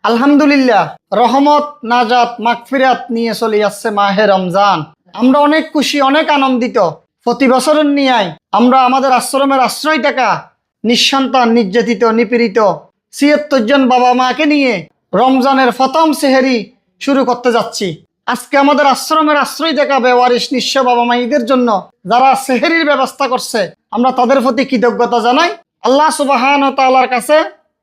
আলহামদুলিল্লাহ, রহমত, নাজাত, মাগফিরাত নিয়ে চলে যাচ্ছে মাহে রমজান। আমরা অনেক খুশি, অনেক আনন্দিত। প্রতি বছরের নিয়াই আমরা আমাদের আশ্রমের আশ্রয় টাকা নিঃসন্তান, নির্যাতিত, নিপীড়িত ৭৬ জন বাবা মাকে নিয়ে রমজানের প্রথম সেহেরি শুরু করতে যাচ্ছি। আজকে আমাদের আশ্রমের আশ্রয় টাকা বেওয়ারিশ নিঃস্ব বাবা মাইদের জন্য যারা সেহেরির ব্যবস্থা করছে, আমরা তাদের প্রতি কৃতজ্ঞতা জানাই। আল্লাহ সুবহান ও তাআলার কাছে,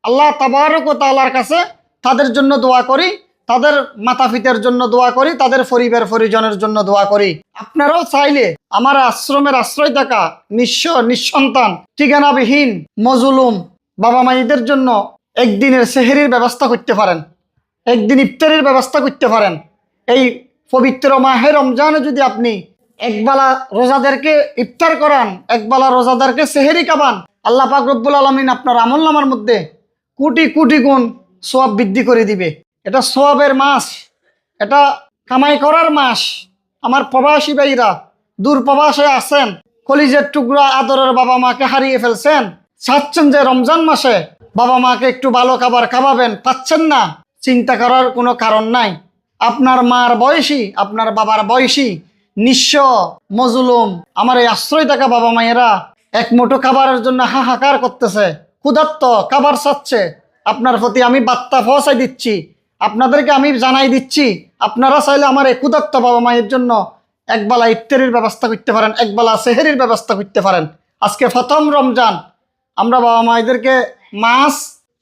আল্লাহ তাবারক ও তাআলার কাছে তাদের জন্য দোয়া করি, তাদের মাতা পিতার জন্য দোয়া করি, তাদের পরিবার পরিজনের জন্য দোয়া করি। আপনারাও চাইলে আমার আশ্রমের আশ্রয় থাকা নিঃস্ব, নিঃসন্তান, ঠিকানাবিহীন, মজলুম বাবা মাইদের জন্য একদিনের সেহেরির ব্যবস্থা করতে পারেন, একদিন ইফতারের ব্যবস্থা করতে পারেন। এই পবিত্র মাহে রমজানে যদি আপনি একবেলা রোজাদারকে ইফতার করান, একবেলা রোজাদারকে সেহেরি খাবান, আল্লাহ পাক রব্বুল আলামিন আপনার আমলনামার মধ্যে কোটি কোটি গুণ সওয়াব বৃদ্ধি করে দিবে। এটা সওয়াবের মাস, এটা কামাই করার মাস। আমার প্রবাসী ভাইরা দূর প্রবাসে আছেন, কলিজের টুকরা আদরের বাবা মাকে হারিয়ে ফেলছেন, চাচ্ছেন যে রমজান মাসে বাবা মাকে একটু ভালো খাবার খাওয়াবেন, পাচ্ছেন না। চিন্তা করার কোনো কারণ নাই। আপনার মার বয়সী, আপনার বাবার বয়সী নিঃস্ব, মজলুম আমার এই আশ্রয় থাকা বাবা মায়েরা এক মুঠো খাবারের জন্য হাহাকার করতেছে, ক্ষুধার্ত, খাবার চাচ্ছে। আপনার প্রতি আমি বার্তা পৌঁছাই দিচ্ছি, আপনাদেরকে আমি জানাই দিচ্ছি, আপনারা চাইলে আমার এই ক্ষুধার্ত বাবা মায়ের জন্য একবেলা ইফতারির ব্যবস্থা করতে পারেন, একবেলা সেহেরির ব্যবস্থা করতে পারেন। আজকে প্রথম রমজান, আমরা বাবা মায়েদেরকে মাছ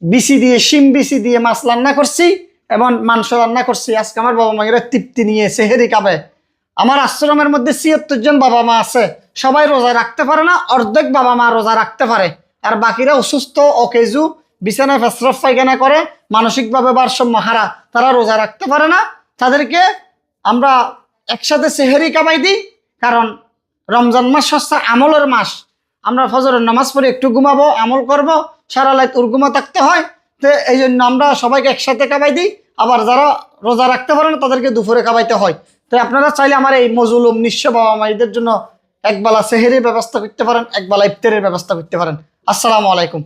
বিচি দিয়ে, শিম বিচি দিয়ে মাছ রান্না করছি এবং মাংস রান্না করছি। আজকে আমার বাবা মায়েরা তৃপ্তি নিয়ে সেহেরি খাবে। আমার আশ্রমের মধ্যে ৭৬ জন বাবা মা আছে, সবাই রোজা রাখতে পারে না, অর্ধেক বাবা মা রোজা রাখতে পারে, আর বাকিরা অসুস্থ, অকেজু, বিছানায় পেশরফ পায়খানা করে, মানসিকভাবে ভারসাম্য হারা, তারা রোজা রাখতে পারে না। তাদেরকে আমরা একসাথে সেহেরি খাওয়াই দিই, কারণ রমজান মাস হচ্ছে আমলের মাস। আমরা ফজরের নামাজ পড়ে একটু ঘুমাবো, আমল করব, সারা রাত উর্গুমা থাকতে হয়। তো এই জন্য আমরা সবাইকে একসাথে খাওয়াই দিই। আবার যারা রোজা রাখতে পারে না তাদেরকে দুপুরে খাওয়াইতে হয়। তাই আপনারা চাইলে আমার এই মজলুম নিঃস্ব বাবা মায়েদের জন্য একবেলা সেহেরির ব্যবস্থা করতে পারেন, একবেলা ইফতারের ব্যবস্থা করতে পারেন। আসসালামু আলাইকুম।